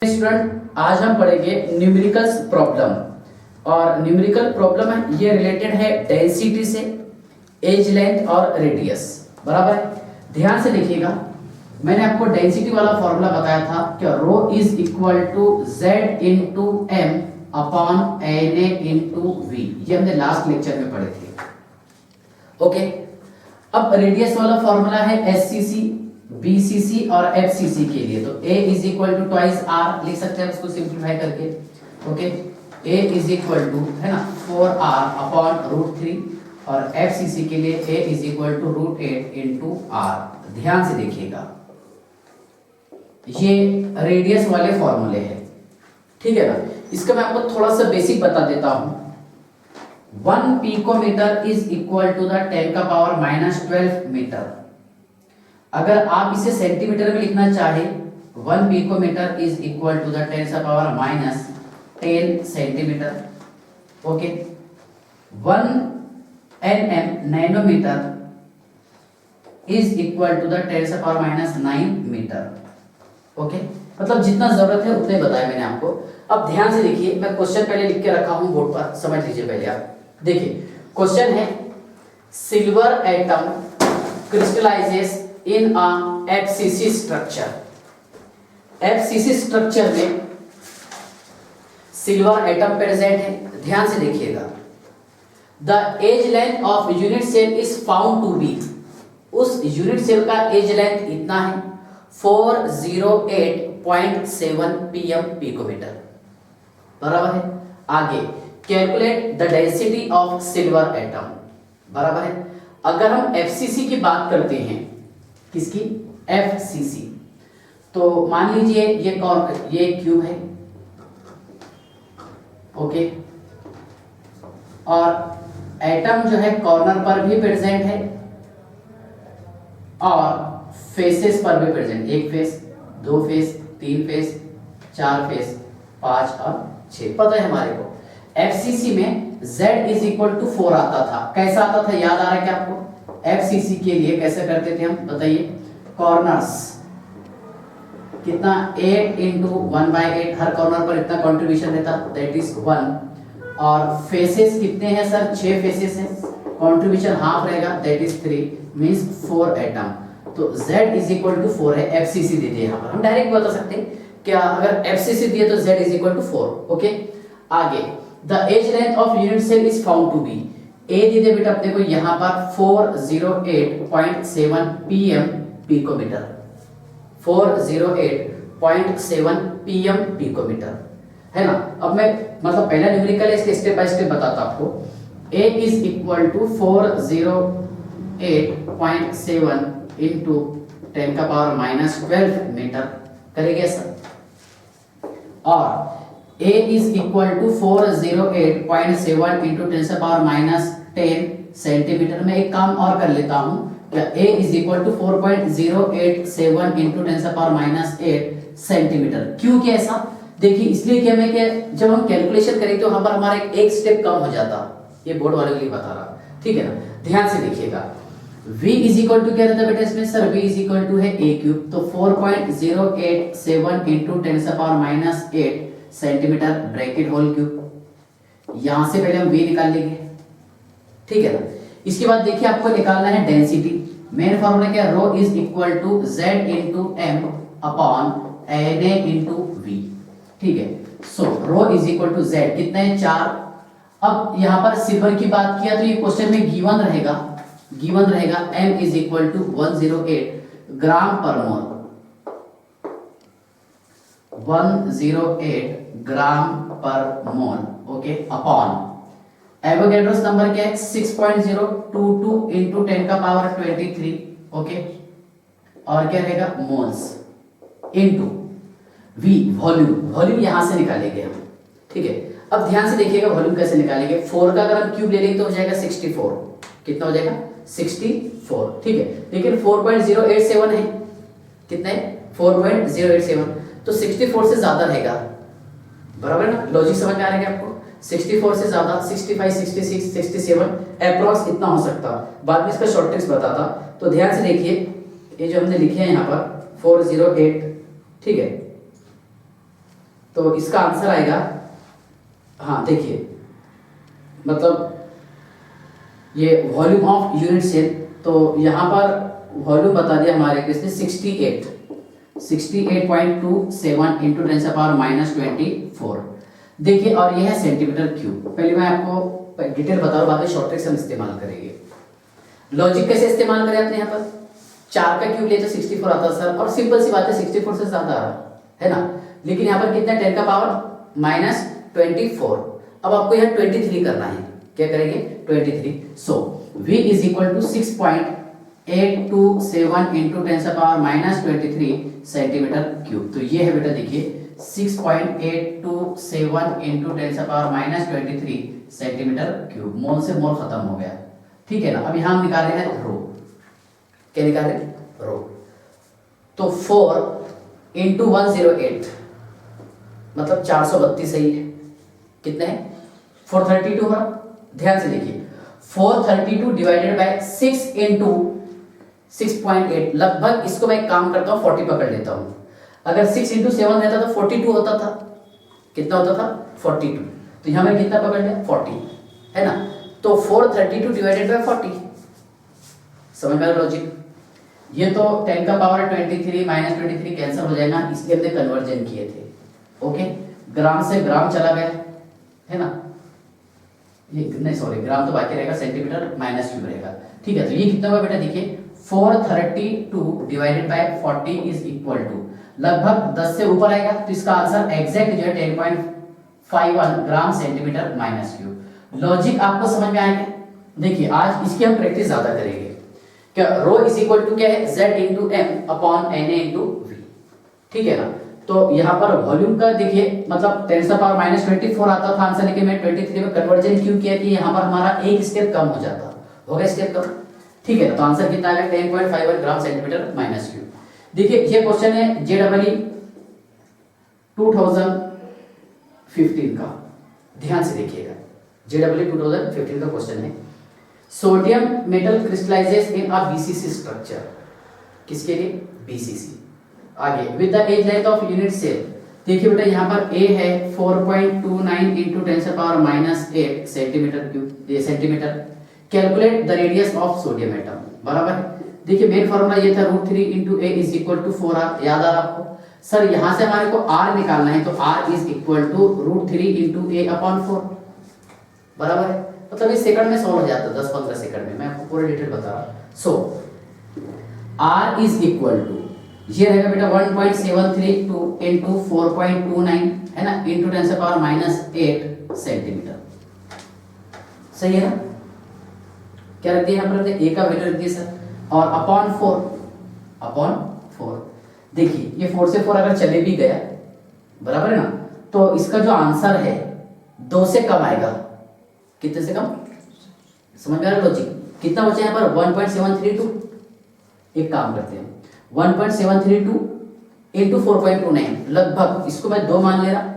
Student, आज हम पढ़ेंगे न्यूमेरिकल्स प्रॉब्लम। और न्यूमेरिकल प्रॉब्लम है ये रिलेटेड है डेंसिटी से, एज लेंथ और रेडियस। बराबर है, ध्यान से देखिएगा। मैंने आपको डेंसिटी वाला फॉर्मूला बताया था कि rho is equal to Z into M upon N A into V. ये हमने लास्ट लेक्चर में पढ़े थे। ओके, अब रेडियस वाला फॉर्मूला है एससीसी, बीसीसी और एफसीसी के लिए। तो A is equal to twice R लिख सकते हैं उसको सिंप्लीफाई करके। Okay, A is equal to है ना 4r अपॉन √3 और एफसीसी के लिए A is equal to √8 into R. ध्यान से देखिएगा, ये रेडियस वाले फॉर्मूले हैं, ठीक है ना। इसका मैं आपको थोड़ा सा बेसिक बता देता हूं। 1 picometre is equal to the 10 का पावर -12 मीटर। अगर आप इसे सेंटीमीटर में लिखना चाहे, 1 picometre is equal to the 10 का power -10 centimetre. Okay, 1 nm nanometre is equal to the 10 का पावर -9 मीटर। ओके, मतलब जितना जरूरत है उतने बताया मैंने आपको। अब ध्यान से देखिए, मैं क्वेश्चन पहले लिख के रखा हूं बोर्ड पर, समझ लीजिए पहले आप। देखिए क्वेश्चन है, silver atom crystallises in a FCC structure. FCC structure में सिल्वर एटम प्रेजेंट है। ध्यान से देखिएगा, the edge length of unit cell is found to be. उस यूनिट सेल का एज लेंथ इतना है 408.7 pm पिकोमीटर। बराबर है। आगे calculate the density of silver atom. बराबर है। अगर हम एफसीसी की बात करते हैं, किसकी? एफसीसी। तो मान लीजिए ये क्यूब है। ओके, और एटम जो है कॉर्नर पर भी प्रेजेंट है और फेसेस पर भी प्रेजेंट। एक फेस, 2 फेस, 3 फेस, 4 फेस, 5 और 6। पता है हमारे को एफसीसी में z इज इक्वल टू 4 आता था। कैसा आता था, याद आ रहा है क्या आपको? एफसीसी के लिए कैसे करते थे हम, बताइए। कॉर्नर्स कितना, 8 इंटू 1/8, हर कॉर्नर पर इतना कंट्रीब्यूशन रहता, दैट इज 1। और फेसेस कितने हैं सर? 6 फेसेस हैं, कंट्रीब्यूशन हाफ रहेगा, दैट इज 3, मींस 4 एटम। तो z इज इक्वल टू 4 है। एफसीसी दे दिए यहाँ पर, हम डायरेक्ट बता सकते हैं क्या, अगर एफसीसी दिए तो z is equal to 4। Okay, आगे the edge length of unit cell is found to be. ए दे दे बेटा अपने को यहाँ पर 408.7 pm पिकोमीटर। 408.7 pm पिकोमीटर है ना। अब मैं मतलब पहला न्यूमेरिकल है, स्टेप बाय स्टेप बताता आपको। a is equal to 408.7 into 10 का पावर -12 मीटर करेंगे सर। और a is equal to 408.7 into 10 का पावर -10 सेंटीमीटर। में एक काम और कर लेता हूं, क्या a is equal to 4.087 into 10 का पावर -8 सेंटीमीटर। क्यों क्या ऐसा? देखिए इसलिए क्या मैं, कि जब हम कैलकुलेशन करें तो वहां पर हमारा एक स्टेप कम हो जाता। ये बोर्ड वाले के लिए बता रहा, ठीक है ना। ध्यान से देखिएगा, v इज इक्वल टू क्या रहता है बेटा इसमें sir? v is equal to है a क्यूब। तो 4.087 इंटू 10 का power -8 centimetre, bracket whole cube. यहां से पहले हम v निकाल लेंगे, ठीक है ना। इसके बाद देखिए आपको निकालना है डेंसिटी। मेन फॉर्मूला क्या? Rho is equal to z into m upon na into v, ठीक है। So rho is equal to z कितना है? 4। अब यहां पर सिल्वर की बात किया तो ये क्वेश्चन में गिवन रहेगा m is equal to 108 gram per mole. 108 gram per mole. Okay, upon Avogadro's number क्या है? 6.022 इंटू 10 का पावर 23। ओके, और क्या रहेगा? मोल्स इंटू v वॉल्यूम यहां से निकालेंगे हम, ठीक है। अब ध्यान से देखिएगा वॉल्यूम कैसे निकालेंगे। 4 का अगर हम क्यूब ले लेंगे तो हो जाएगा 64। कितना हो जाएगा? 64, ठीक है। लेकिन 4.087 है, कितना है? 4.087, तो 64 से ज्यादा रहेगा। बराबर ना, लॉजिक समझ में आ रहा है आपको? 64 से ज्यादा 65, 66, 67 अप्रॉक्स इतना हो सकता। बाद में इसका शॉर्ट ट्रिक्स बताता। तो ध्यान से देखिए, ये जो हमने लिखे हैं यहाँ पर 408, ठीक है, तो इसका आंसर आएगा, हाँ देखिए, मतलब ये वॉल्यूम ऑफ यूनिट सेल, तो यहाँ पर वॉल्यूम बता दिया हमारे किसने 68.27 इंटू 10⁻²4। देखिए, और ये है सेंटीमीटर क्यूब। पहले मैं आपको डिटेल बता रहा हूँ, बाद में शॉर्ट ट्रिक्स हम इस्तेमाल करेंगे। लॉजिक कैसे इस्तेमाल करें अपने यहाँ पर, 4 का क्यूब ले तो 64 आता सर, और सिंपल सी बात है 64 से ज्यादा आ रहा है ना, लेकिन यहाँ पर कितना 10⁻⁻24। अब आपको यहाँ 23 करना है, क्या करेंगे 23। So v is equal to 6.827 into 10⁻⁻23 centimetre cube. तो ये है बेटा देखिए 6.827 इंटू 10⁻⁻23 सेंटीमीटर क्यूब। मोल से मोल खत्म हो गया, ठीक है ना। अब यहाँ हम निकाल रहे हैं रो, क्या निकाल रहे हैं रो, तो 4 इंटू 108 मतलब 432 सही है, कितने हैं 432 हो रहा। ध्यान से देखिए 432 डिवाइडेड बाय 6 इंटू 6.8, लगभग इसको मैं एक काम करता हूँ 40 पकड़ लेता हूँ। अगर 6 इंटू 7 रहता तो 42 होता था, कितना होता था 42, तो यहाँ मैं कितना पकड़ लिया 40, है ना। तो 432 डिवाइडेड बाय 40, समझ में लॉजिक। ये तो 10⁻23 -23 कैंसिल हो जाएगा, इसलिए हमने कन्वर्जन किए थे। ओके, ग्राम से ग्राम चला गया, है ना, ये नहीं सॉरी ग्राम तो बाकी रहेगा, सेंटीमीटर माइनस क्यूब रहेगा, ठीक है। तो ये कितना हुआ बेटा देखिए 432 divided by 40 is equal to लगभग 10 से ऊपर आएगा, तो इसका आंसर एग्जैक्ट जो है 10.51 ग्राम सेंटीमीटर माइनस क्यूब। लॉजिक आपको समझ में आएगा। देखिए आज इसकी हम प्रैक्टिस ज्यादा करेंगे। क्या रो इज इक्वल टू क्या है z into M upon N into V, ठीक है ना। तो यहाँ पर वॉल्यूम का देखिए मतलब 10⁻⁻24 आता था आंसर, लेकिन मैं 23 में कन्वर्जन क्यों किया कि यहाँ पर हमारा एक स्टेप कम हो जाता, हो गया स्टेप कम, ठीक है। तो आंसर कितना आएगा 10.51 ग्राम सेंटीमीटर माइनस क्यूब। देखिए ये क्वेश्चन है JEE 2015 का, ध्यान से देखिएगा, JEE 2015 का क्वेश्चन है। Sodium metal crystallises in a BCC structure, किसके लिए BCC। आगे with the edge length of unit cell, देखिए बेटा यहाँ पर A है 4.29 इंटू 10⁻⁸ सेंटीमीटर क्यूब, ये centimetre. Calculate the radius of sodium atom, बराबर है। देखिए मेन फॉर्मूला ये था √3 into A is equal to 4R, याद आ रहा आपको सर। यहाँ से हमारे को R निकालना है, तो R is equal to √3 into A upon 4, बराबर है। मतलब इस सेकंड में सॉल्व हो जाता है 10-15 सेकंड में, मैं आपको पूरा डिटेल बता रहा हूँ। सो R इज इक्वल टू ये रहेगा बेटा 1.732 इंटू 4.29 है ना, इंटू 10⁻⁸ सेंटीमीटर, सही है ना। क्या रख दिया यहाँ पर, A का वैल्यू रख दिया सर, और अपॉन 4। देखिए ये 4 से 4 अगर चले भी गया, बराबर है ना, तो इसका जो आंसर है 2 से कम आएगा। कितने से कम, समझ में आ रहा लॉजिक। कितना बचा यहाँ पर 1.732, एक काम करते हैं 1.732 इंटू 4.29, लगभग इसको मैं 2 मान ले रहा,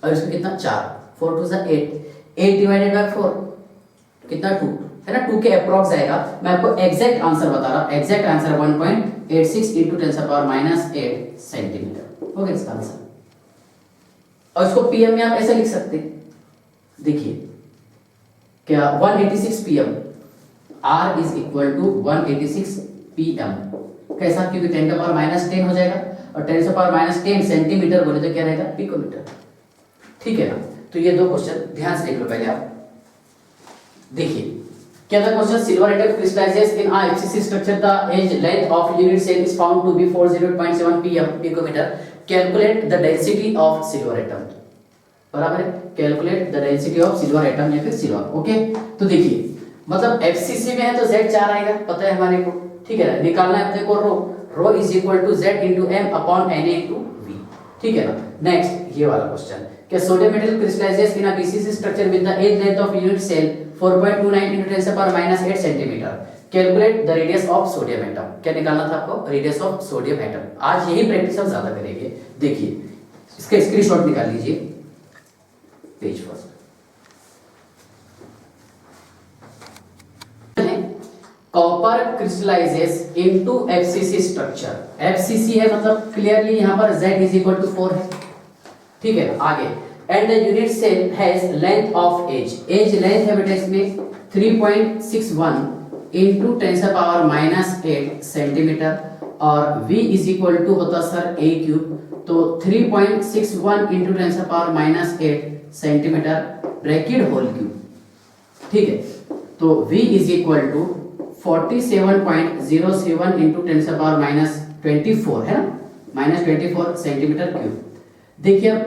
और इसको कितना 4, 4 2 8 डिवाइडेड बाय 4 कितना 2, है ना, 2 के अप्रॉक्स आएगा। मैं आपको एग्जैक्ट आंसर बता रहा हूं, एग्जैक्ट आंसर 1.86 इंटू 10⁻⁸ सेंटीमीटर हो गया इसका आंसर। और इसको पीएम में आप ऐसे लिख सकते हैं, देखिए क्या 186 pm, R is equal to 186 pm, कैसा, क्योंकि 10⁻⁻10 हो जाएगा, और 10⁻⁻10 सेंटीमीटर बोले तो क्या रहेगा पिकोमीटर, ठीक है ना। तो ये दो क्वेश्चन ध्यान से देख लो पहले आप। देखिए क्या था question, silver atom crystallises in a FCC structure, the edge length of unit cell is found to be 408.7 pm picometre, calculate the density of silver atom, बराबर है, calculate the density of silver atom या फिर silver. Okay, तो देखिए मतलब FCC में है तो Z4 आएगा, पता है हमारे को, ठीक है ना। निकालना है अपने को rho is equal to Z into M upon Na into V, ठीक है ना। नेक्स्ट ये वाला क्वेश्चन, क्या sodium metal crystallises in a BCC structure with the edge length of unit cell 4.29 into 10⁻⁸ centimetre, calculate the radius of sodium atom. क्या निकालना था आपको, रेडियस ऑफ सोडियम एटम। आज यही प्रैक्टिस हम ज्यादा करेंगे। देखिए इसका स्क्रीनशॉट निकाल लीजिए, page first. Copper crystallises into FCC structure, FCC है मतलब क्लियरली यहाँ पर Z इज इक्वल टू 4 है, ठीक है आगे, and the unit cell has length of edge, edge length है बेटा इसमें 3.61 इंटू 10⁻⁸ सेंटीमीटर, और v इज इक्वल टू होता सर a क्यूब, तो 3.61 into 10⁻⁸ centimetre bracket whole cube, ठीक है। तो v is equal to 47.07 into 10⁻24 है ना, -24 सेंटीमीटर क्यूब। देखिए अब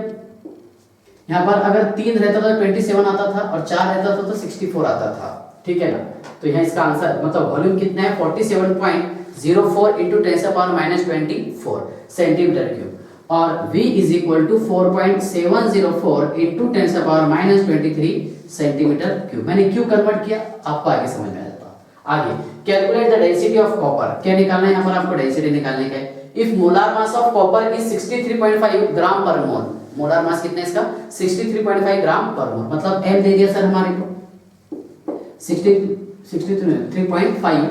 यहाँ पर अगर 3 रहता था 27 आता था, और 4 रहता था तो 64 आता था, ठीक है ना। तो यहाँ इसका आंसर मतलब वॉल्यूम कितना है 47.04 इंटू 10⁻24 सेंटीमीटर क्यूब, और v is equal to 4.704 into 10⁻23 centimetre cube. मैंने क्यों कन्वर्ट किया आपको आगे समझ में आ जाता। आगे calculate the density of copper, क्या निकालना है यहाँ पर आपको, डेंसिटी निकालने का है। If molar mass of copper is 63.5 gram per mole, molar mass कितना है इसका 63.5 ग्राम पर मोल, मतलब m दे दिया सर हमारे को 63.5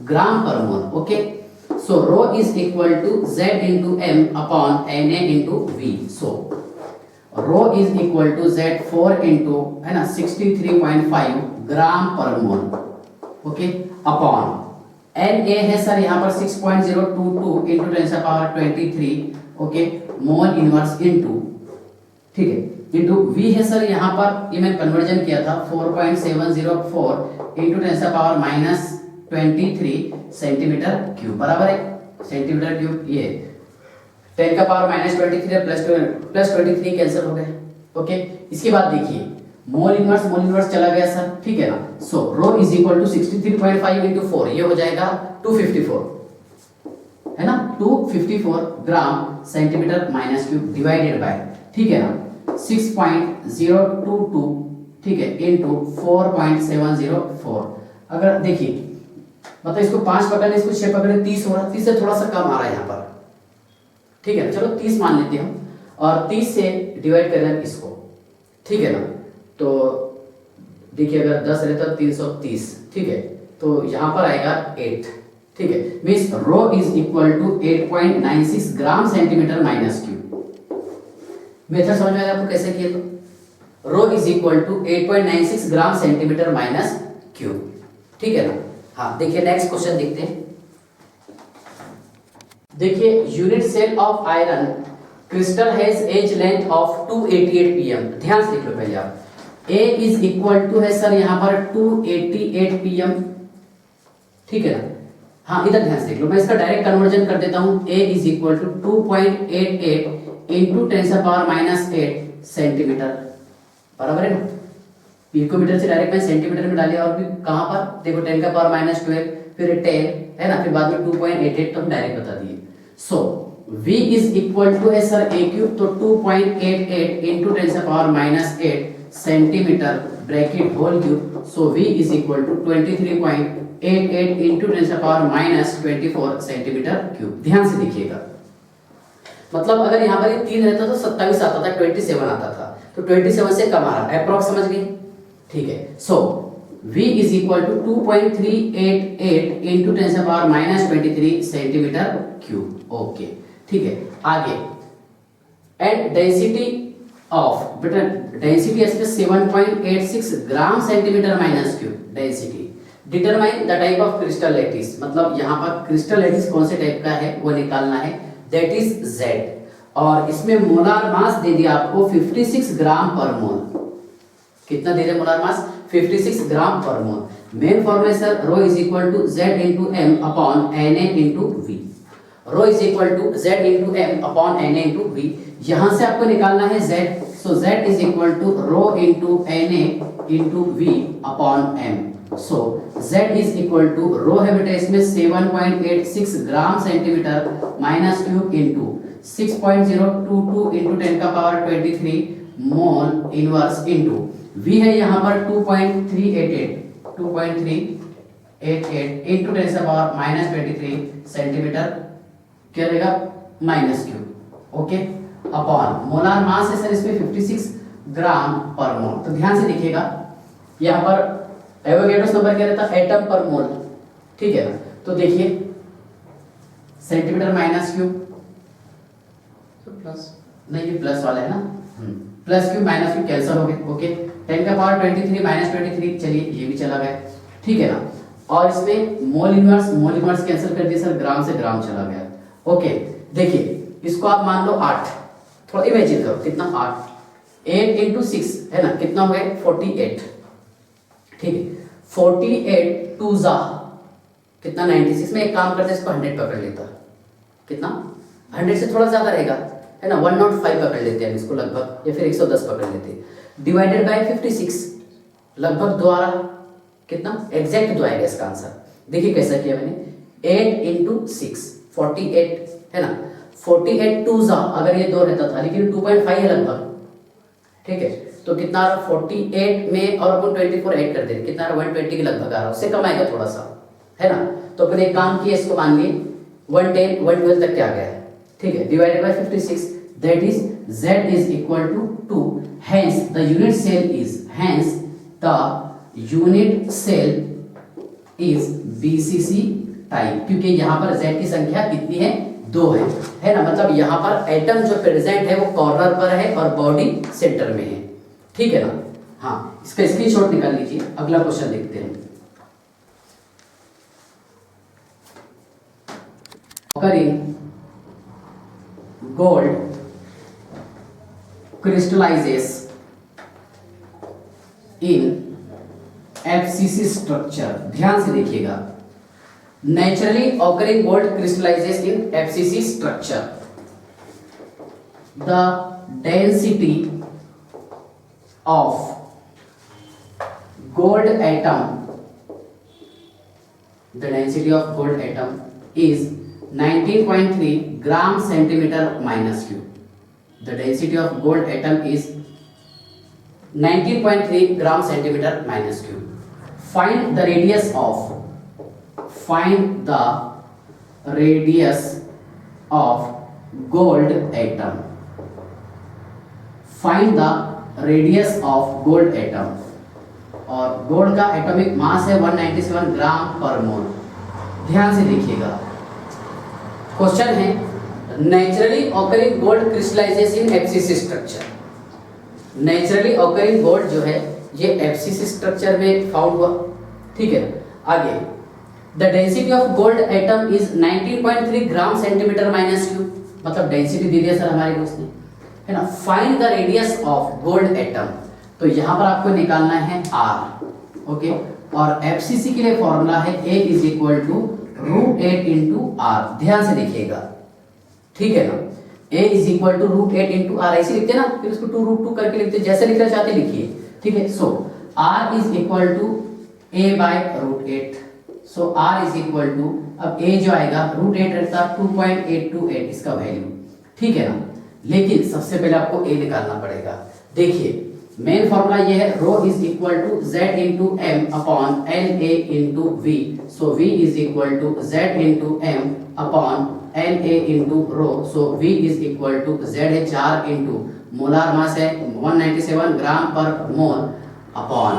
gram per mole, okay. So rho is equal to z into m upon na into v, so rho is equal to z4 into है ना 63.5 gram per mole, okay, upon Na है sir यहाँ पर 6.022 into 10⁻23, okay, mole inverse into, ठीक है, into v है sir यहाँ पर, ये मैंने कन्वर्जन किया था 4.704 इंटू 10⁻23 सेंटीमीटर क्यूब, बराबर है सेंटीमीटर क्यूब, ये 10⁻23 प्लस 23 कैंसिल हो गए, ओके। इसके बाद देखिए मोल इनवर्स चला गया सर, ठीक है ना। सो rho is equal to 63.5 into 4, ये हो जाएगा 254, है ना, 254 ग्राम centimetre minus cube divided by, ठीक है ना, 6.022, ठीक है, इंटू 4.704। अगर देखिए मतलब इसको 5 पकड़ने इसको 6 पकड़ने 30 हो रहा, 30 से थोड़ा सा कम आ रहा है यहाँ पर, ठीक है ना, चलो 30 मान लेते हैं, और 30 से डिवाइड कर रहे हैं इसको, ठीक है ना। तो देखिए अगर 10 रहता 330, ठीक है, तो यहाँ पर आएगा 8, ठीक है, means rho is equal to 8.96 gram centimetre minus cube. Method समझ में आया आपको कैसे किया, तो rho is equal to 8.96 gram centimetre minus cube, ठीक है ना। हाँ देखिए नेक्स्ट क्वेश्चन देखते हैं। देखिए unit cell of iron crystal has edge length of 288 pm, ध्यान से लिख लो पहले आप, A इज इक्वल टू है सर यहाँ पर 288 pm, ठीक है ना। हाँ इधर ध्यान से लिख लो, मैं इसका डायरेक्ट कन्वर्जन कर देता हूँ, A is equal to 2.88 into 10⁻⁸ centimetre, बराबर है ना। पिकोमीटर से डायरेक्ट मैं सेंटीमीटर में डालिए, और भी कहाँ पर देखो 10⁻⁻12, फिर 10 है ना, फिर बाद में 2.88 तो हम डायरेक्ट बता दिए। So v is equal to है सर a क्यूब, तो 2.88 into 10⁻⁸ centimetre bracket whole cube, so v is equal to 23.88 into 10⁻24 centimetre cube. ध्यान से देखिएगा, मतलब अगर यहाँ पर ये 3 रहता तो 27 आता था, 27 आता था, तो 27 से कम आ रहा है, अप्रॉक्स समझ गए, ठीक है। So v is equal to 2.388 into 10⁻23 centimetre cube, okay, ठीक है। आगे एंड डेंसिटी ऑफ, बेटा डेंसिटी इसमें 7.86 gram centimetre minus cube density. Determine the type of crystal lattice, मतलब यहाँ पर क्रिस्टल लैटिस कौन से टाइप का है वो निकालना है, दैट इज Z, और इसमें मोलार मास दे दिया आपको 56 ग्राम पर मोल। कितना दे दिया molar mass 56 gram per mole. Main formula sir rho is equal to Z into m upon Na into v, rho is equal to Z into m upon Na into v। यहाँ से आपको निकालना है Z, so Z is equal to rho into Na into v upon m। So Z is equal to rho है बेटा इसमें 7.86 gram centimetre minus cube into 6.022 into 10⁻23 mole inverse into v है यहाँ पर 2.388 इंटू 10⁻23 सेंटीमीटर क्या रहेगा minus cube, okay, upon molar mass है sir इसमें 56 ग्राम पर मोल। तो ध्यान से देखिएगा यहाँ पर एवोगैड्रोस नंबर क्या रहता है एटम पर मोल, ठीक है ना। तो देखिए सेंटीमीटर माइनस क्यूब, तो प्लस नहीं, ये प्लस वाला है ना, plus Q minus Q cancel हो गए, ओके। 10 का पावर 23 माइनस 23, चलिए ये भी चला गया, ठीक है ना। और इसमें मोल इनवर्स कैंसिल कर दिया सर, ग्राम से ग्राम चला गया, ओके। देखिए इसको आप मान लो 8, थोड़ा इमेजिन करो कितना 8 इंटू 6 है ना, कितना हो गया 48, ठीक है। 48 टू जा कितना 96 में एक काम करते इसको 100 पकड़ लेता, कितना 100 से थोड़ा ज्यादा रहेगा है ना, 105 पकड़ लेते हैं इसको लगभग, या फिर 110 पकड़ लेते हैं, डिवाइडेड बाय 56 लगभग द्वारा कितना एग्जैक्ट दो आएगा इसका आंसर। देखिए कैसा किया मैंने, 8 इंटू 6 48 है ना, 48 टू जा अगर ये 2 रहता था, लेकिन 2.5 है लगभग, ठीक है। तो कितना 48 में और अपन 24 ऐड कर देंगे, कितना 120 के लगभग आ रहा है, उससे कम आएगा थोड़ा सा है ना। तो अपन एक काम किया, इसको मान लिए 110 112 तक क्या आ गया है, ठीक है, divided by 56, that is z is equal to 2, hence the unit cell is BCC type, क्योंकि यहाँ पर z की संख्या कितनी है 2 है ना, मतलब यहाँ पर एटम जो प्रेजेंट है वो कॉर्नर पर है और बॉडी सेंटर में है, ठीक है ना। हाँ, इसका स्क्रीनशॉट निकाल लीजिए, अगला क्वेश्चन देखते हैं। occurring gold crystallizes in FCC structure, ध्यान से देखिएगा, naturally occurring gold crystallizes in FCC structure, the density of gold atom, the density of gold atom is 19.3 gram centimeter minus cube. The density of gold atom is 19.3 gram centimeter minus cube. Find the radius of gold atom. Find the radius of gold atom. और gold का atomic mass है 197 ग्राम per मोल। ध्यान से देखिएगा, question है naturally occurring gold crystallizes in FCC structure. Naturally occurring gold जो है ये एफसीसी स्ट्रक्चर में फाउंड हुआ, ठीक है। आगे the density of gold atom is 19.3 gram centimetre minus cube, मतलब डेंसिटी दे दिया सर हमारे दोस्त ने, है ना। Find the radius of gold atom, तो यहाँ पर आपको निकालना है r, ओके। और एफसीसी के लिए फॉर्मूला है a is equal to √8 into R. ध्यान से देखिएगा, ठीक है ना। a is equal to √8 into R ऐसे लिखते हैं ना, फिर उसको 2√2 करके लिखते, जैसे लिखना चाहते लिखिए, ठीक है। So r is equal to a by √8, so r is equal to, अब a जो आएगा √8 रहता 2.828 इसका वैल्यू, ठीक है ना। लेकिन सबसे पहले आपको a निकालना पड़ेगा। देखिए मेन फॉर्मूला ये है, rho is equal to z into M upon L A into V, so v is equal to z into M upon L A into rho, so v is equal to z है 4 into molar mass है 197 ग्राम per mole upon,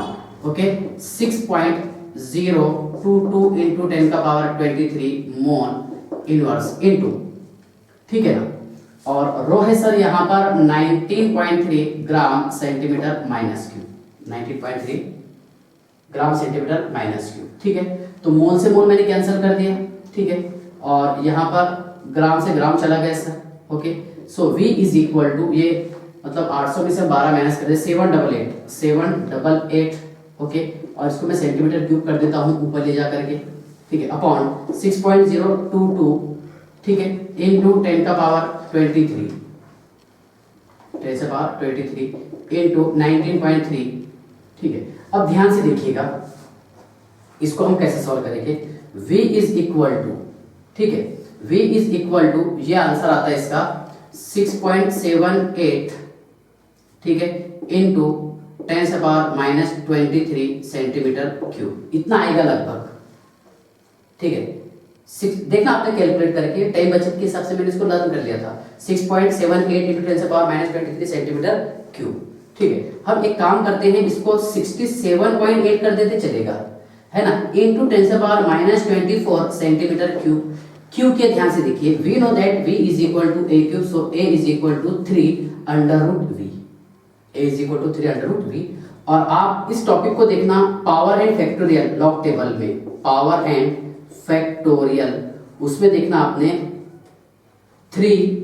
okay, 6.022 into 10 का power 23 mole inverse into, ठीक है ना। और रो है sir यहाँ पर 19.3 ग्राम सेंटीमीटर माइनस क्यूब, 19.3 ग्राम सेंटीमीटर माइनस क्यूब, ठीक है। तो मोल से मोल मैंने कैंसिल कर दिया, ठीक है। और यहाँ पर ग्राम से ग्राम चला गया sir, okay. So v is equal to, ये मतलब 800 में से 12 माइनस कर दे 788, ओके। और इसको मैं सेंटीमीटर क्यूब कर देता हूँ ऊपर ले जा करके, ठीक है, अपॉन 6.022, ठीक है, इंटू 10 का पावर 23, 10 से पावर 23 इंटू 19.3, ठीक है। अब ध्यान से देखिएगा, इसको हम कैसे सॉल्व करेंगे। v इज इक्वल टू, ठीक है, v इज इक्वल टू, ये आंसर आता है इसका 6.78, ठीक है, इंटू 10 से पावर माइनस 23 सेंटीमीटर क्यूब, इतना आएगा लगभग, ठीक है। देखना आपने कैलकुलेट करके, टाइम बचत के हिसाब से मैंने इसको लर्न कर लिया था, 6.78 इंटू 10 से पावर माइनस 23 सेंटीमीटर क्यूब, ठीक है। हम एक काम करते हैं, इसको 67.8 कर देते चलेगा, है ना, इंटू 10 से पावर माइनस 24 सेंटीमीटर क्यूब। क्यू के ध्यान से देखिए, we know that v is equal to a cube, so a is equal to 3 under root v, A is equal to 3 under root V. और आप इस टॉपिक को देखना power and factorial log table में, पावर एंड फैक्टोरियल उसमें देखना आपने 3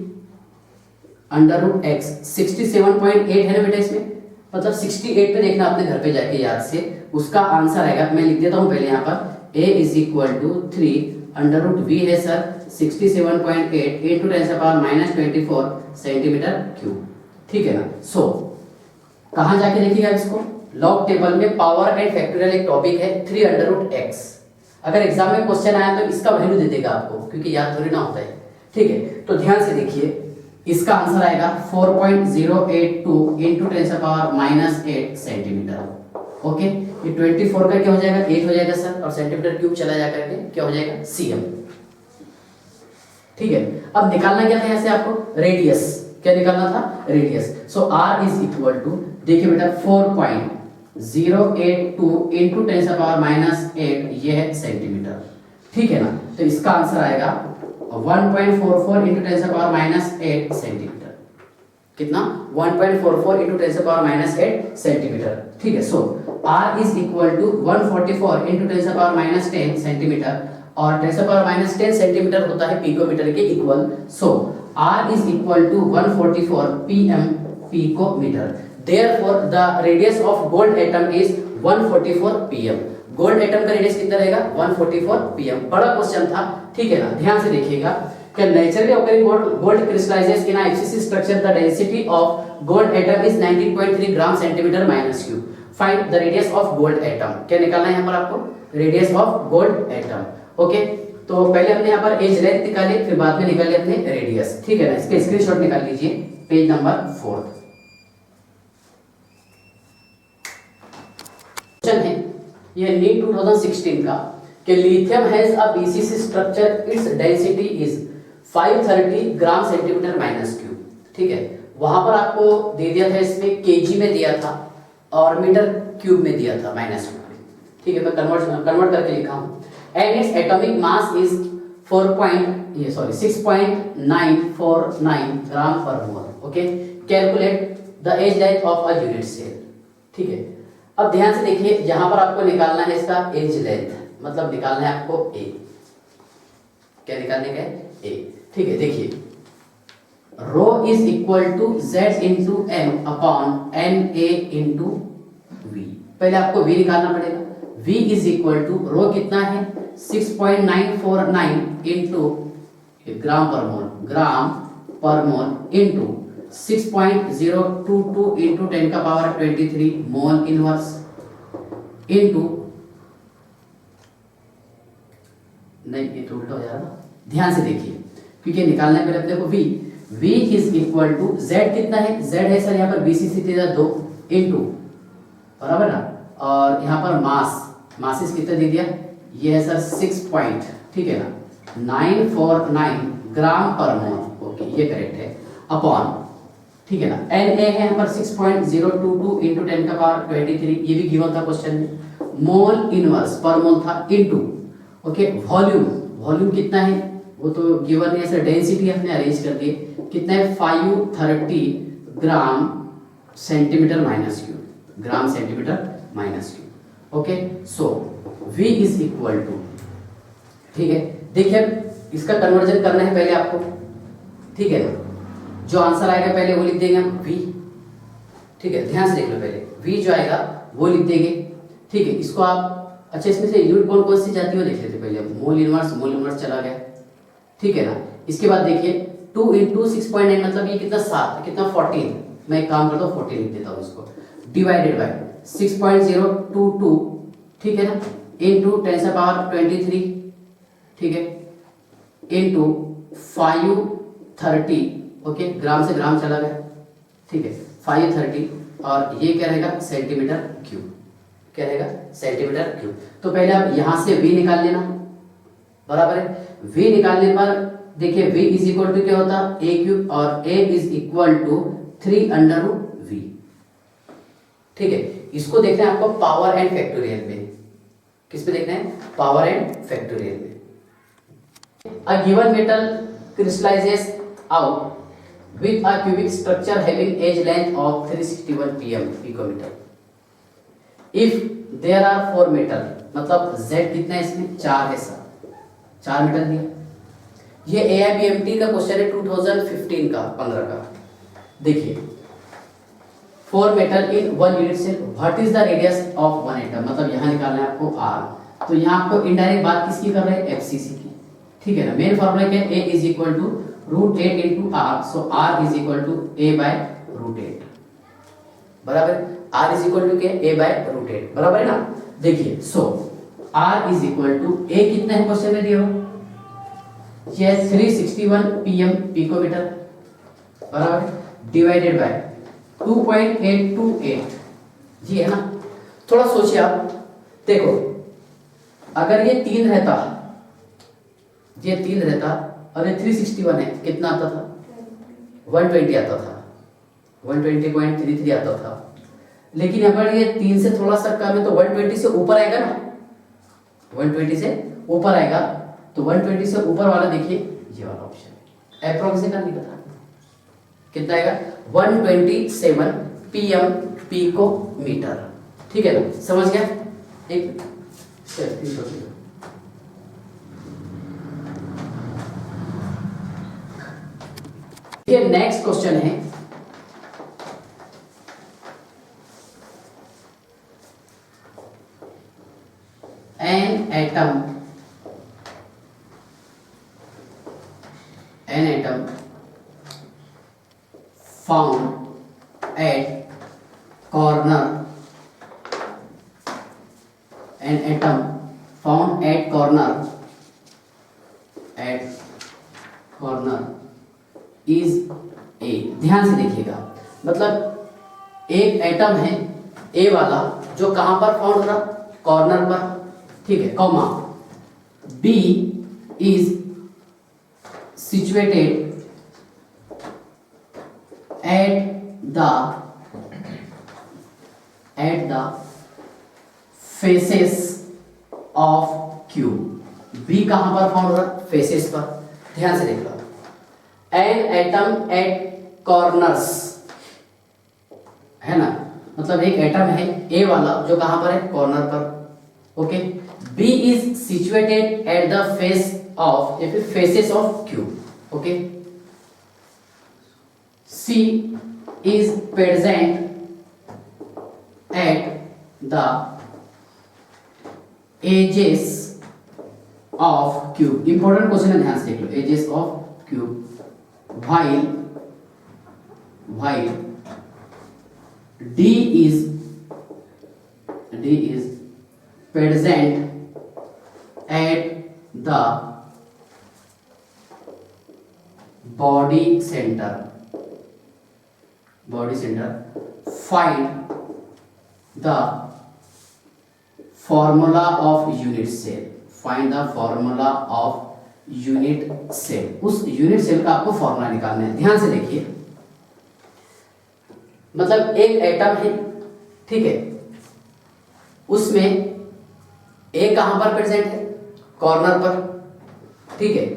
under root x 67.8 है ना बेटा इसमें, मतलब 68 पे देखना आपने घर पे जाके याद से, उसका आंसर आएगा। मैं लिख देता हूं पहले यहाँ पर a is equal to 3 under root V है sir 67.8 into 10 power minus 24 centimetre cube, ठीक है ना। सो कहाँ जाके देखिएगा इसको, लॉग टेबल में पावर एंड फैक्टोरियल एक टॉपिक है 3 अंडर रूट एक्स। अगर एग्जाम में क्वेश्चन आया तो इसका वैल्यू दे देगा आपको, क्योंकि याद थोड़ी ना होता है, ठीक है। तो ध्यान से देखिए, इसका आंसर आएगा 4.082 into 10 power minus 8 centimetre. Okay, ये 24 का क्या हो जाएगा 8 हो जाएगा सर, और सेंटीमीटर क्यूब चला जा करके क्या हो जाएगा cm, ठीक है। अब निकालना क्या था यहाँ से आपको, रेडियस, क्या निकालना था, radius. So r is equal to, देखिए बेटा 4.082 इंटू 10 पावर माइनस 8 ये है सेंटीमीटर, ठीक है ना। तो इसका आंसर आएगा 1.44 इंटू 10 पावर माइनस 8 सेंटीमीटर, कितना 1.44 इंटू 10 पावर माइनस 8 सेंटीमीटर, ठीक है। So r is equal to 144 into 10 power minus 10 centimetre, और 10 पावर माइनस 10 सेंटीमीटर होता है पिकोमीटर के equal. So r is equal to 144 pm picometre. Therefore the radius of gold atom is 144 pm। Gold atom का radius कितना रहेगा 144 pm। बड़ा question था, ठीक है ना। ध्यान से देखिएगा कि naturally occurring gold crystallizes in FCC structure, the density of gold atom is 19.3 gram centimetre minus cube. Find the radius of gold atom, क्या निकालना है यहाँ पर आपको, radius of gold atom. Okay, तो पहले हमने यहाँ पर एज लेंथ निकाली, फिर बाद में निकाली अपने रेडियस, ठीक है ना। इसके स्क्रीनशॉट निकाल लीजिए, पेज नंबर 4 है ये नीट 2016 का, कि lithium has a BCC structure, its density is 530 gram centimetre minus cube, ठीक है। वहां पर आपको दे दिया था, इसमें केजी में दिया था और मीटर क्यूब में दिया था माइनस क्यूब में, ठीक है। मैं कन्वर्ट करके लिखा हूं। And its atomic mass is 6.949 gram per mole. Okay, calculate the edge length of a unit cell, ठीक है। अब ध्यान से देखिए, जहां पर आपको निकालना है इसका एज लेंथ, मतलब निकालना है आपको a, क्या निकालने का है a, ठीक है। देखिए rho is equal to z into m upon n a into v। पहले आपको v निकालना पड़ेगा। v is equal to, rho कितना है 6.949 into gram per mole into 6.022 into 10 का पावर 23 मोल इनवर्स इंटू, नहीं ये तो उल्टा हो जाएगा, ध्यान से देखिए, क्योंकि निकालने पे लगते को v is equal to z कितना है, z है सर यहाँ पर बीसीसी 2 इंटू, बराबर ना, और यहाँ पर मास कितना दे दिया, ये है सर 6 पॉइंट, ठीक है ना, 949 ग्राम पर मोल। ओके, ये करेक्ट है, अपॉन, ठीक है ना, Na है यहाँ पर 6.022 इंटू 10 का पावर 23, ये भी गिवन था क्वेश्चन में। मोल इनवर्स पर मोल था इंटू, ओके, वॉल्यूम कितना है वो तो गिवन है सर, डेंसिटी हमने अरेंज कर दी, कितना है 530 gram centimetre minus cube, gram centimetre minus cube. Okay, so V is equal to, ठीक है। देखिए इसका कन्वर्जन करना है पहले आपको, ठीक है ना। जो आंसर आएगा पहले वो लिख देंगे हम v, ठीक है। ध्यान से देख लो, पहले v जो आएगा वो लिख देंगे, ठीक है। इसको आप, अच्छा इसमें से यूनिट कौन सी जाती है वो देख लेते पहले। मोल इनवर्स चला गया, ठीक है ना। इसके बाद देखिए 2 इंटू 6.9 मतलब ये कितना 7, कितना 14, मैं एक काम करता हूँ 14 लिख देता हूँ इसको, डिवाइडेड बाय 6.022, ठीक है ना, इंटू 10 से पावर 23, ठीक है, इंटू 530, ओके, ग्राम से ग्राम चला गया, ठीक है, 530, और ये क्या रहेगा सेंटीमीटर क्यूब, क्या रहेगा सेंटीमीटर क्यूब। तो पहले आप यहां से v निकाल लेना, बराबर है। v निकालने पर देखिए v इज इक्वल टू क्या होता है a क्यूब, और a is equal to 3 under root v, ठीक है। इसको देखना है आपको पावर एंड फैक्टोरियल में, किस पे देखना है, पावर एंड फैक्टोरियल में। A given metal crystallizes out with a cubic structure having edge length of 361 picometer. If there are 4 metal, मतलब z कितना है इसमें 4 है सर, 4 मीटर दिया। ये AIBMT का क्वेश्चन है 2015 का 15 का। देखिए 4 metal in 1 unit cell, what is the radius of 1 atom, मतलब यहाँ निकालना है आपको r। तो यहाँ आपको इनडायरेक्ट बात किसकी कर रहे हैं, FCC की, ठीक है ना। मेन फॉर्मूला क्या है, A is equal to root 8 into r, so r is equal to a by root 8, बराबर। r इज इक्वल टू क्या, a बाय रूट 8, बराबर है ना। देखिए so r is equal to a कितना है क्वेश्चन में दिया हुआ, ये 361 pm पिकोमीटर, बराबर, डिवाइडेड बाय 2.828, जी है ना। थोड़ा सोचिए आप, देखो अगर ये 3 रहता, ये 3 रहता और ये 361 है, कितना आता था, 120 आता था, 120.33 आता था। लेकिन अगर ये 3 से थोड़ा सा कम है तो 120 से ऊपर आएगा ना, 120 से ऊपर आएगा। तो 120 से ऊपर वाला देखिए ये वाला ऑप्शन अप्रोक्सीमेट करने का था, कितना आएगा 127 pm पिकोमीटर, ठीक है ना, समझ गया। एक ये नेक्स्ट क्वेश्चन है, an atom found at corner, an atom found at corner is a, ध्यान से देखिएगा, मतलब एक एटम है ए वाला जो कहां पर फाउंड हो रहा, कॉर्नर पर, ठीक है, comma B is situated at the faces of Q, B कहां पर फाउंड हो रहा, फेसेस पर, ध्यान से देखो। एन एटम एट कॉर्नर्स है ना, मतलब एक एटम है ए वाला जो कहां पर है, कॉर्नर पर, okay. B is situated at the face of, या फिर faces of cube, okay. C is present at the edges of cube, important question है, ध्यान से देख लो, edges of cube, while D is present at the body center, find the formula of unit cell, find the formula of unit cell, उस unit cell का आपको formula निकालना है। ध्यान से देखिए, मतलब एक एटम है, ठीक है, उसमें ए कहां पर प्रेजेंट है, कॉर्नर पर, ठीक है,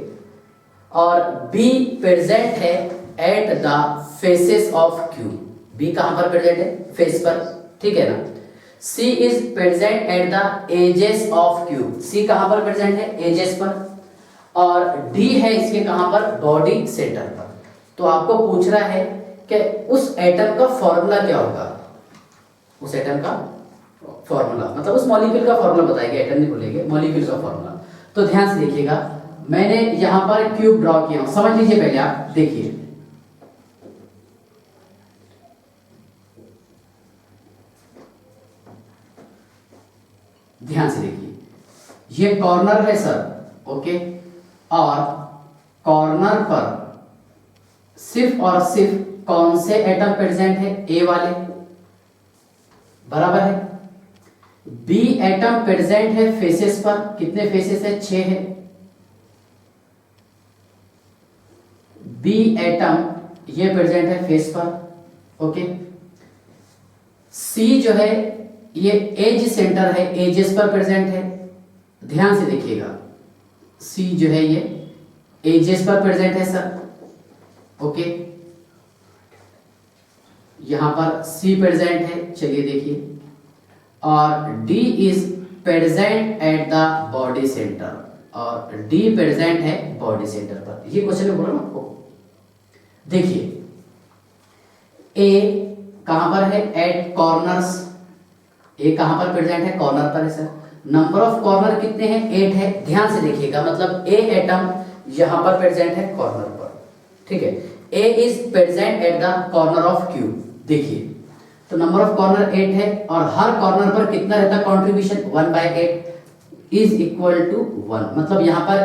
और बी प्रेजेंट है at the faces of cube, B कहां पर प्रेजेंट है, फेस पर, ठीक है ना। C is present at the edges of cube, C कहां पर प्रेजेंट है, एजेस पर, और डी है इसके कहां पर, बॉडी सेंटर पर। तो आपको पूछ रहा है कि उस एटम का फॉर्मूला क्या होगा, उस एटम का फॉर्मूला, मतलब उस मॉलिक्यूल का फॉर्मूला बताएगा, एटम नहीं बोलेंगे, मॉलिक्यूल का फॉर्मूला। तो ध्यान से देखिएगा, मैंने यहां पर क्यूब ड्रॉ किया हूं, समझ लीजिए पहले आप देखिए, ध्यान से देखिए, ये कॉर्नर है सर, ओके, और कॉर्नर पर सिर्फ और सिर्फ कौन से एटम प्रेजेंट है, ए वाले, बराबर है। बी एटम प्रेजेंट है फेसेस पर, कितने फेसेस है, 6 है। बी एटम ये प्रेजेंट है फेस पर, ओके। सी जो है ये एज सेंटर है, एजेस पर प्रेजेंट है, ध्यान से देखिएगा, सी जो है ये एजेस पर प्रेजेंट है सर, ओके। यहाँ पर C प्रेजेंट है, चलिए देखिए, और D is present at the body centre, और D प्रेजेंट है बॉडी सेंटर पर। ये क्वेश्चन में बोला ना आपको। देखिए A कहां पर है? Eight corners. A कहां पर प्रेजेंट है? कॉर्नर पर है सर। नंबर ऑफ कॉर्नर कितने हैं? 8 है। ध्यान से देखिएगा, मतलब A एटम यहां पर प्रेजेंट है कॉर्नर पर, ठीक है। A is present at the corner of Q। देखिए तो नंबर ऑफ कॉर्नर 8 है, और हर कॉर्नर पर कितना रहता है कंट्रीब्यूशन? 1/8 is equal to 1। मतलब यहाँ पर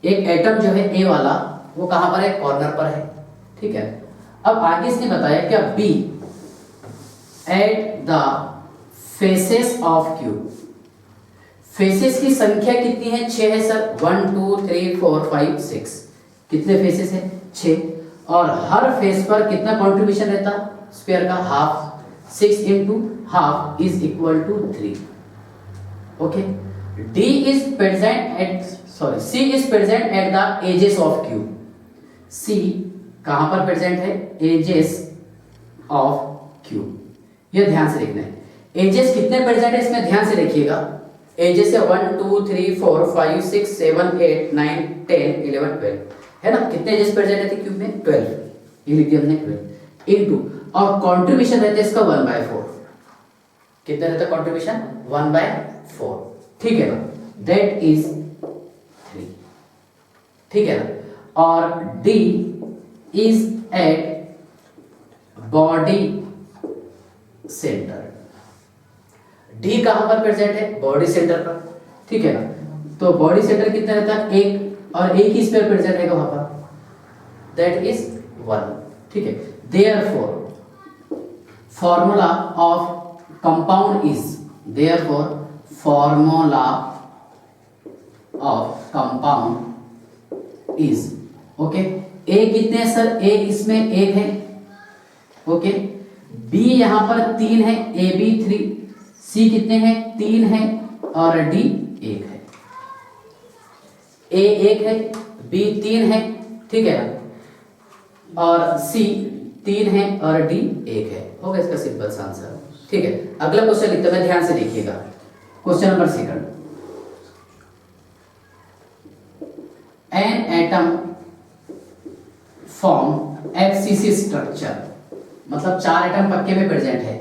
एक एटम जो है A वाला वो कहां पर है? कॉर्नर पर है, ठीक है। अब आगे इसने बताया क्या? B eight the faces of Q। Faces की संख्या कितनी है? 6 है सर। 1 2 3 4 5 6। कितने फेसेस है? 6। और हर फेस पर कितना कंट्रीब्यूशन रहता? स्क्वायर का half. 6 into half is equal to 3। Okay. D is present at, sorry, C is present at the edges of Q। C कहां पर प्रेजेंट है? Edges of Q। ये ध्यान से देखना है। एजेस कितने प्रेजेंट है इसमें? ध्यान से देखिएगा। एजेस है 1 2 3 4 5 6 7 8 9 10 11 12, है ना। कितने एजेस प्रेजेंट रहते क्यूब में? 12। ये लिख दिया हमने 12 इनटू, और कंट्रीब्यूशन रहता है इसका 1/4। कितना रहता है कंट्रीब्यूशन? 1/4, ठीक है ना। दैट इज 3, ठीक है ना। और D is at body centre. D कहां पर प्रेजेंट है? बॉडी सेंटर पर, ठीक है ना। तो बॉडी सेंटर कितना रहता है? 1, और एक ही स्क्वायर प्रेजेंट रहेगा वहां पर, दैट इज 1, ठीक है। Therefore formula of compound is, therefore formula of compound is, okay. A कितने हैं सर? A इसमें 1 है, ओके। B यहां पर 3 है, AB 3। C कितने हैं? 3 है, और D 1 है। A 1 है, B 3 है, ठीक है ना, और C 3 है, और D 1 है। होगा इसका सिंपल सा आंसर, ठीक है। अगला क्वेश्चन लिखते हैं, ध्यान से देखिएगा। Question number 2। An atom form FCC structure, मतलब 4 एटम पक्के में प्रेजेंट है।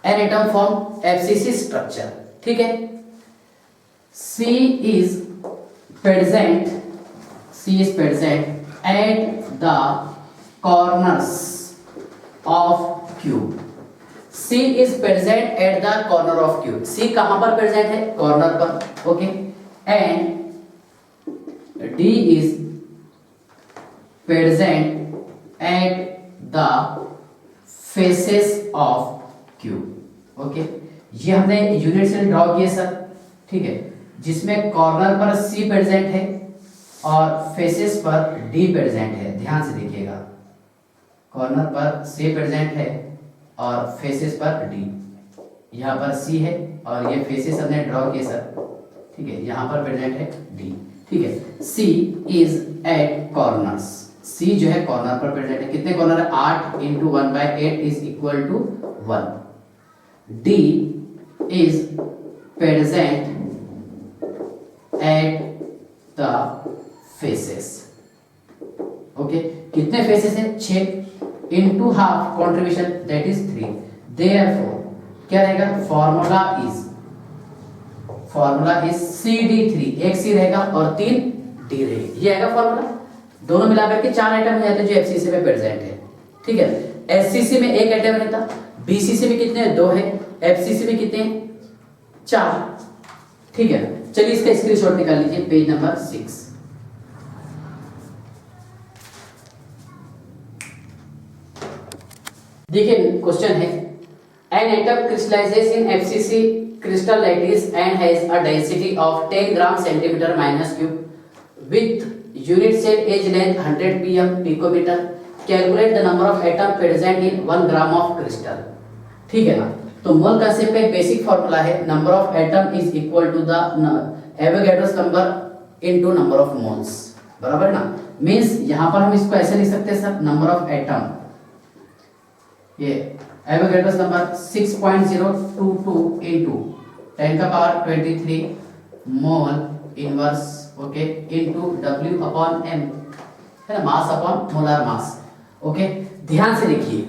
An atom form FCC structure, ठीक है। C is present at the corners of Q। C is present at the corner of Q। C कहां पर present है? Corner पर, okay. And D is present at the faces of Q, okay. ये हमने unit cell draw किए sir, ठीक है, जिसमें कॉर्नर पर C प्रेजेंट है और फेसेस पर D प्रेजेंट है। ध्यान से देखिएगा, कॉर्नर पर C प्रेजेंट है और फेसेस पर D। यहाँ पर C है और ये फेसेस हमने ड्रॉ किए सर, ठीक है। यहाँ पर प्रेजेंट है D, ठीक है। C is at corners. C जो है कॉर्नर पर प्रेजेंट है। कितने कॉर्नर है? 8 into 1/8 is equal to 1। D is present at the faces, okay. कितने फेसेस है? 6 into half contribution, that is 3। Therefore क्या रहेगा? Formula is CD3। एक C रहेगा और 3 D रहेगी। ये आएगा फॉर्मूला। दोनों मिलाकर के 4 आइटम हो जाते हैं जो FCC में प्रेजेंट है, ठीक है। SCC में 1 आइटम रहता, BCC में कितने हैं? 2 है, FCC में कितने हैं? 4, ठीक है। चलिए इसका स्क्रीनशॉट निकाल लीजिए, पेज नंबर 6। देखिए क्वेश्चन है, an atom crystallises in FCC crystal lattice and has a density of 10 gram centimeter minus cube with unit cell edge length 100 pm picometer. Calculate the number of atom present in 1 gram of crystal, ठीक है ना। तो mole concept पे basic formula है, number of atom is equal to the Avogadro's number into number of moles, बराबर ना। Means यहां पर हम इसको ऐसे लिख सकते हैं सर, नंबर ऑफ एटम, ये एवोगैड्रोस नंबर 6.022 into 10 का power 23 mole inverse okay into W upon m है ना, mass upon molar mass. Okay ध्यान से देखिए,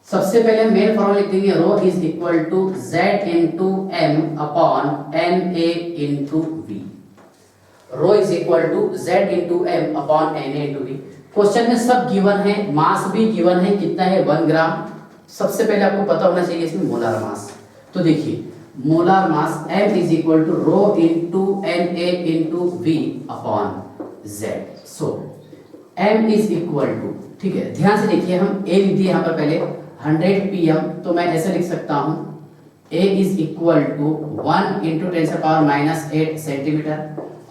सबसे पहले मेन फॉर्मूला लिख देंगे, rho is equal to Z into m upon Na into V। Rho is equal to Z into m upon Na into V। Question में सब गिवन है, मास भी गिवन है, कितना है 1 ग्राम। सबसे पहले आपको पता होना चाहिए इसमें मोलर मास। तो देखिए molar mass m is equal to rho into Na into V upon Z। So m is equal to, ठीक है ध्यान से देखिए, हम a लिख दिए यहाँ पर पहले 100 pm, तो मैं ऐसे लिख सकता हूँ a is equal to 1 into 10 से पावर माइनस 8 सेंटीमीटर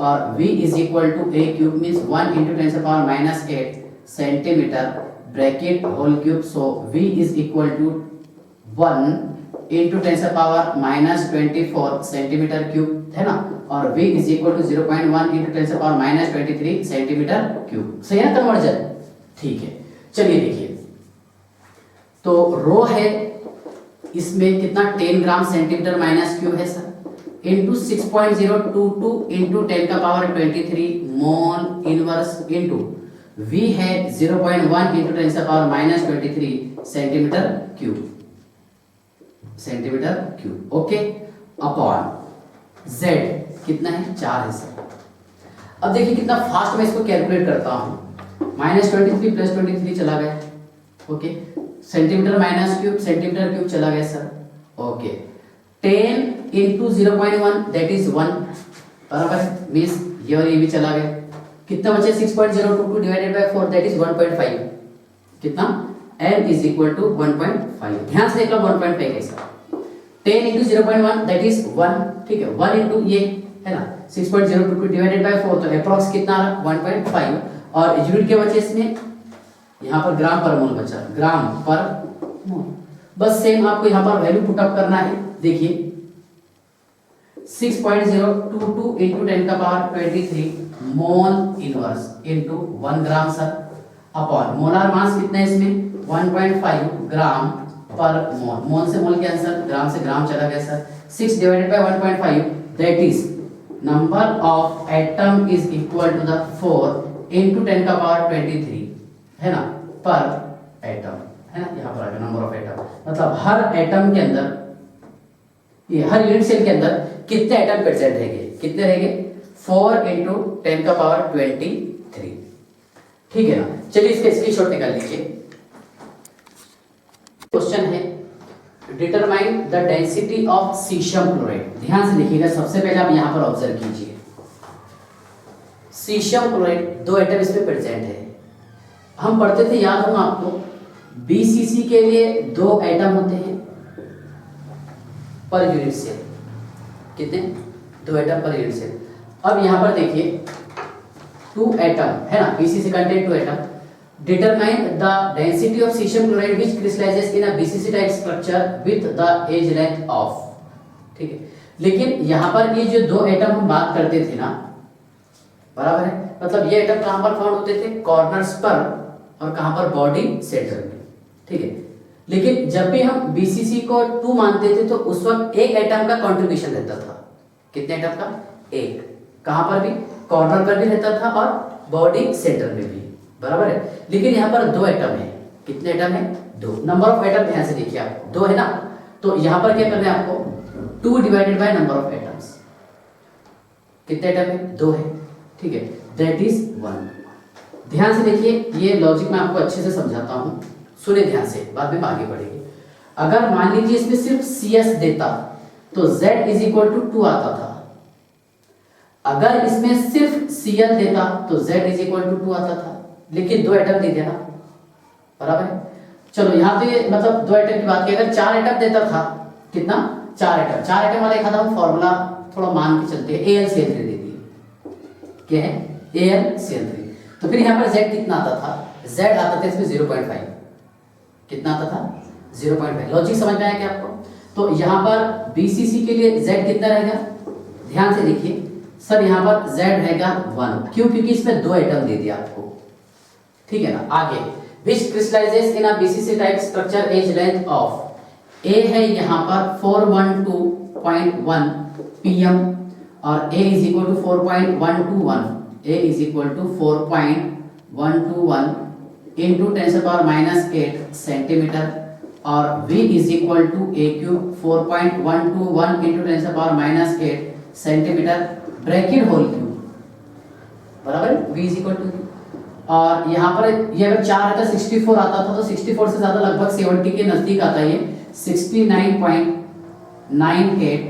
और v is equal to a cube means 1 into 10 से power minus 8 centimetre bracket whole cube. So v is equal to 1 into 10 से पावर माइनस 24 सेंटीमीटर क्यूब है ना, और v is equal to 0.1 into 10 से power minus 23 centimetre cube. सही है conversion? ठीक है चलिए देखिए, तो रो है इसमें कितना 10 ग्राम सेंटीमीटर माइनस क्यूब है सर, इंटू 6.022 इंटू 10 का power 23 mole inverse into V है 0.1 इंटू 10 से power minus 23 centimetre cube okay upon Z कितना है 4 है सर। अब देखिए कितना फास्ट मैं इसको कैलकुलेट करता हूँ, माइनस 23 प्लस 23 चला गया okay, centimetre minus cube centimetre cube चला गया sir okay, 10 into 0.1 that is 1 बराबर है, मीन्स ये और ये भी चला गया, कितना बचे 6.022 डिवाइडेड बाय 4 दैट इज 1.5, कितना m इज इक्वल टू 1.5। ध्यान से देख लो 1.5 कैसा, 10 इंटू 0.1 दैट इज 1, ठीक है 1 इंटू ये है ना 6.022 डिवाइडेड बाय 4 तो अप्रॉक्स कितना आ रहा 1.5, और यूनिट के बचे इसमें यहाँ पर ग्राम पर मोल बचा, ग्राम पर मोल। बस सेम आपको यहाँ पर वैल्यू पुट अप करना है। देखिए 6.022 इंटू 10 का power 23 mole inverse into 1 gram sir upon molar मास कितना है इसमें 1.5 ग्राम पर मोल, मोल से मोल कैंसिल, ग्राम से ग्राम चला गया sir, 6 divided by 1.5 that is number of atom is equal to the 4 into 10 का पावर 23 है ना पर एटम है ना, यहाँ पर आ गया नंबर ऑफ एटम, मतलब हर एटम के अंदर, ये हर यूनिट सेल के अंदर कितने एटम प्रेजेंट रहेंगे, कितने रहेंगे 4 इंटू 10 का पावर 23, ठीक है ना। चलिए इसके स्क्रीनशॉट निकाल लीजिए। क्वेश्चन है determine the density of caesium chloride. ध्यान से देखिएगा, सबसे पहले आप यहाँ पर ऑब्जर्व कीजिए, सीशियम क्लोराइड 2 एटम इसमें प्रेजेंट है। हम पढ़ते थे, याद होगा आपको, BCC के लिए 2 एटम होते हैं पर यूनिट सेल, कितने 2 एटम पर यूनिट सेल। अब यहाँ पर देखिए 2 एटम है ना, BCC contain 2 atom. Determine the density of caesium chloride which crystallises in a BCC type structure with the edge length of, ठीक है। लेकिन यहाँ पर ये जो 2 एटम हम बात करते थे ना, बराबर है, मतलब ये एटम कहाँ पर फाउंड होते थे, कॉर्नर्स पर, और कहाँ पर बॉडी सेंटर में, ठीक है। लेकिन जब भी हम BCC को 2 मानते थे तो उस वक्त एक एटम का कंट्रीब्यूशन रहता था, कितने एटम का, एक, कहाँ पर भी, कॉर्नर पर भी रहता था और बॉडी सेंटर में भी, बराबर है। लेकिन यहाँ पर 2 एटम है, कितने एटम है 2, नंबर ऑफ एटम ध्यान से देखिए आप 2 है ना, तो यहाँ पर क्या करना है आपको 2 divided by number of atoms, कितने एटम है 2 है, ठीक है, दैट इज 1। ध्यान से देखिए, ये लॉजिक मैं आपको अच्छे से समझाता हूँ, सुने ध्यान से, बाद में आगे बढ़ेंगे। अगर मान लीजिए इसमें सिर्फ CS देता तो Z इज इक्वल टू 2 आता था, अगर इसमें सिर्फ Cl देता तो Z इज इक्वल टू 2 आता था, लेकिन 2 एटम दे दिया ना, बराबर है। चलो यहाँ तो ये मतलब 2 एटम की बात की, अगर 4 एटम देता था, कितना 4 एटम वाला एक हम फॉर्मूला थोड़ा मान के चलते हैं, AlCl3 दे दिए, क्या है AlCl3, तो फिर यहाँ पर Z कितना आता था, Z आता था इसमें 0.5, कितना आता था 0.5। लॉजिक समझ में आया क्या आपको? तो यहाँ पर BCC के लिए Z कितना रहेगा, ध्यान से देखिए सर, यहाँ पर Z रहेगा 1, क्यों, क्योंकि इसमें 2 एटम दे दिया आपको, ठीक है ना। आगे which crystallizes in a BCC type structure edge length of A है यहाँ पर 412.1 pm और a is equal to 4.121, a is equal to 4.121 into 10⁻⁸ centimetre और v is equal to a cube 4.121 into 10⁻⁸ centimetre bracket whole cube बराबर v is equal to, और यहाँ पर ये अगर 4 है तो 64 आता था, तो 64 से ज्यादा लगभग 70 के नजदीक आता है, ये 69.98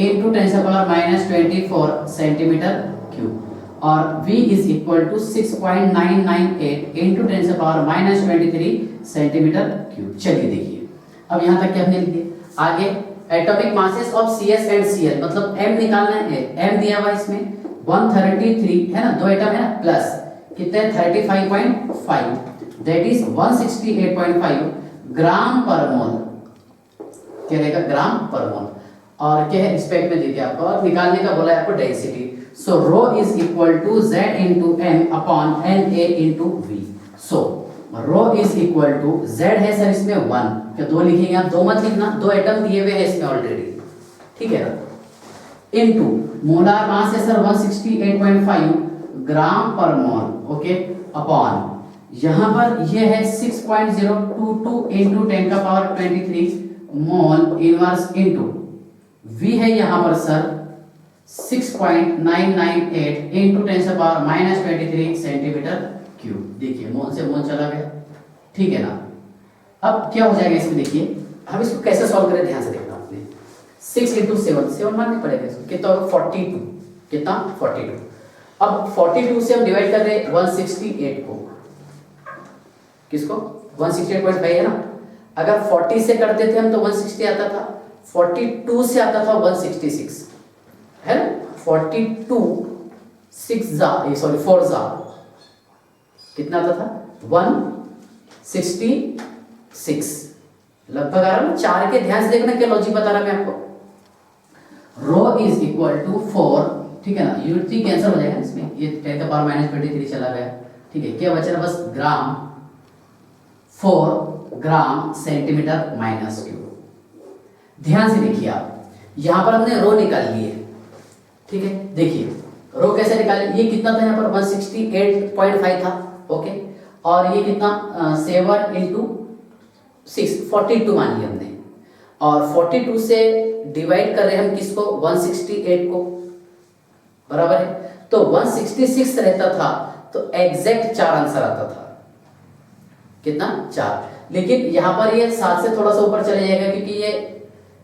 इंटू 10⁻24 सेंटीमीटर क्यूब और v is equal to 6.998 into 10⁻23 centimetre cube. चलिए देखिए अब यहाँ तक क्या हमने लिख दिया। आगे atomic masses of CS and Cl, मतलब m निकालना है, m दिया हुआ इसमें 133 है ना, दो एटम है ना, प्लस कितने 35.5 दैट इज 168.5 ग्राम पर मोल, क्या रहेगा ग्राम पर मोल, और क्या है रिस्पेक्ट में देखिए आपको, और निकालने का बोला है आपको density. So rho is equal to z into m upon Na into v। So rho is equal to z है सर इसमें 1, क्या दो लिखेंगे आप, दो मत लिखना, दो एटम दिए हुए हैं इसमें ऑलरेडी, ठीक है ना, इनटू मोलार मास है सर 168.5 ग्राम पर मोल, ओके, अपॉन यहाँ पर ये है 6.022 into 10⁻23 mole inverse into v है यहाँ पर सर 6.998 इंटू 10⁻23 सेंटीमीटर क्यूब। देखिए मोल से मोल चला गया, ठीक है ना। अब क्या हो जाएगा इसमें, देखिए हम इसको कैसे सॉल्व करें, ध्यान से देखना आपने। 6 इंटू 7 मानने पड़ेगा इसको, कितना होगा 42, कितना 42। अब 42 से हम डिवाइड कर रहे हैं 168 को, किसको 168.5 है ना, अगर 40 से करते थे हम तो 160 आता था, 42 से आता था 166 है ना, 42 4 जा कितना आता था 166 लगभग आ रहा है। 4 के ध्यान से देखना क्या लॉजिक बता रहा मैं आपको। रो इज इक्वल टू 4, ठीक है ना, यूनिट 3 कैंसिल हो जाएगा इसमें, ये 10⁻23 चला गया, ठीक है, क्या बचा बस ग्राम 4 ग्राम सेंटीमीटर माइनस क्यूब। ध्यान से देखिए आप, यहां पर हमने रो निकाल ली है, ठीक है, देखिए रो कैसे निकाले, ये कितना था यहाँ पर 168.5 था, ओके, और ये कितना 7 इंटू 6 42 मान लिया हमने, और 42 से डिवाइड कर रहे हैं हम किसको 168 को, बराबर है, तो 166 रहता था तो एग्जैक्ट 4 आंसर आता था, कितना 4, लेकिन यहाँ पर ये 7 से थोड़ा सा ऊपर चले जाएगा क्योंकि ये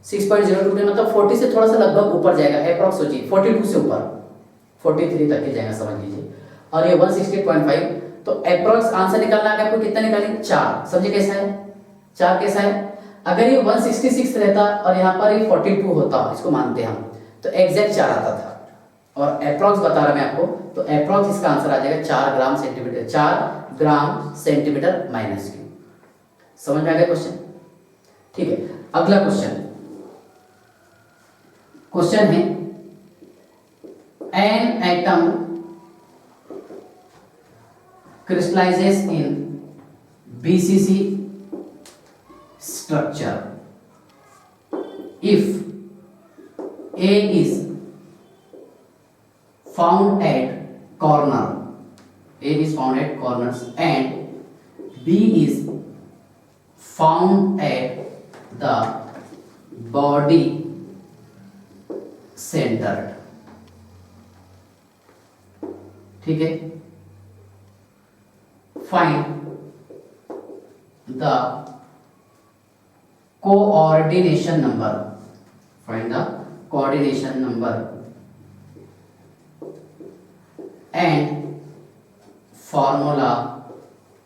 6.02 मतलब 40 से थोड़ा सा लगभग ऊपर जाएगा, अप्रॉक्स सोचिए 42 से ऊपर 43 तक ही जाएगा समझ लीजिए, और ये 168.5, तो अप्रॉक्स आंसर निकालना है आपको, कितना निकालेंगे 4, समझे कैसा है 4 कैसा है, अगर ये 166 रहता और यहाँ पर ये 42 होता, इसको मानते हम, तो एग्जैक्ट 4 आता था, और अप्रॉक्स बता रहा मैं आपको, तो अप्रॉक्स इसका आंसर आ जाएगा 4 ग्राम सेंटीमीटर, 4 ग्राम सेंटीमीटर माइनस क्यूब। समझ में आ गया क्वेश्चन, ठीक है। अगला क्वेश्चन है an atom crystallizes in BCC structure if A is found at corners and B is found at the body center, ठीक है, find the coordination number, and formula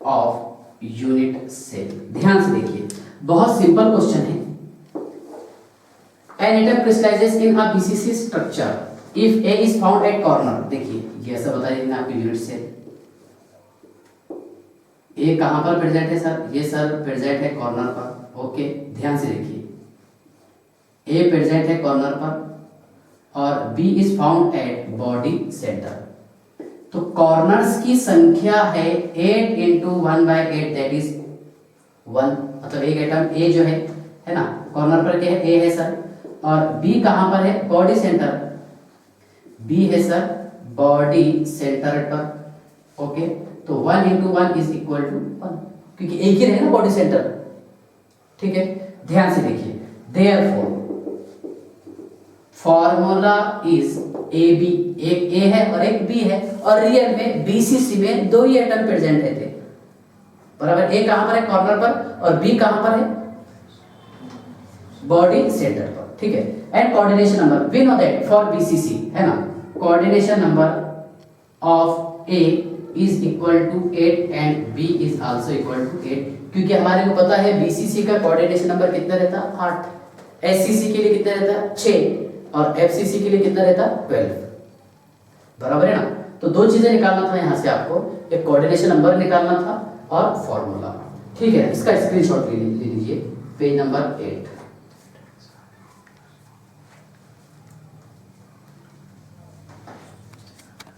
of unit cell। ध्यान से देखिए, बहुत सिंपल क्वेश्चन है। An atom crystallizes in a BCC structure if A is found at corner, देखिए ये ऐसा बता देना आपकी यूनिट सेल। ए कहां पर प्रेजेंट है सर, ये सर प्रेजेंट है कॉर्नर पर, ओके, ध्यान से देखिए ए प्रेजेंट है कॉर्नर पर और B is found at body centre. तो कॉर्नर्स की संख्या है 8 इंटू 1/8 दैट इज 1, मतलब एक एटम ए जो है ना, कॉर्नर पर क्या है, ए है सर, और बी कहां पर है, बॉडी सेंटर, बी है सर बॉडी सेंटर पर, ओके। तो 1 इंटू 1 इज इक्वल टू 1, क्योंकि एक ही रहे ना बॉडी सेंटर, ठीक है। ध्यान से देखिए, therefore formula is A B, एक ए है और एक बी है, और रियल में बीसीसी में दो ही एटम प्रेजेंट रहते, बराबर। ए कहां पर है, कॉर्नर पर, और बी कहां पर है, बॉडी सेंटर पर, ठीक है। And coordination number we know that for BCC, है ना, coordination number of A is equal to 8 and B is also equal to 8, क्योंकि हमारे को पता है बीसीसी का कोऑर्डिनेशन नंबर कितना रहता है, 8, एससीसी के लिए कितना रहता है, 6, और एफसीसी के लिए कितना रहता है, 12, बराबर है ना। तो दो चीजें निकालना था यहां से आपको, एक कोऑर्डिनेशन नंबर निकालना था और फॉर्मूला, ठीक है। इसका स्क्रीनशॉट ले लीजिए, पेज नंबर 8।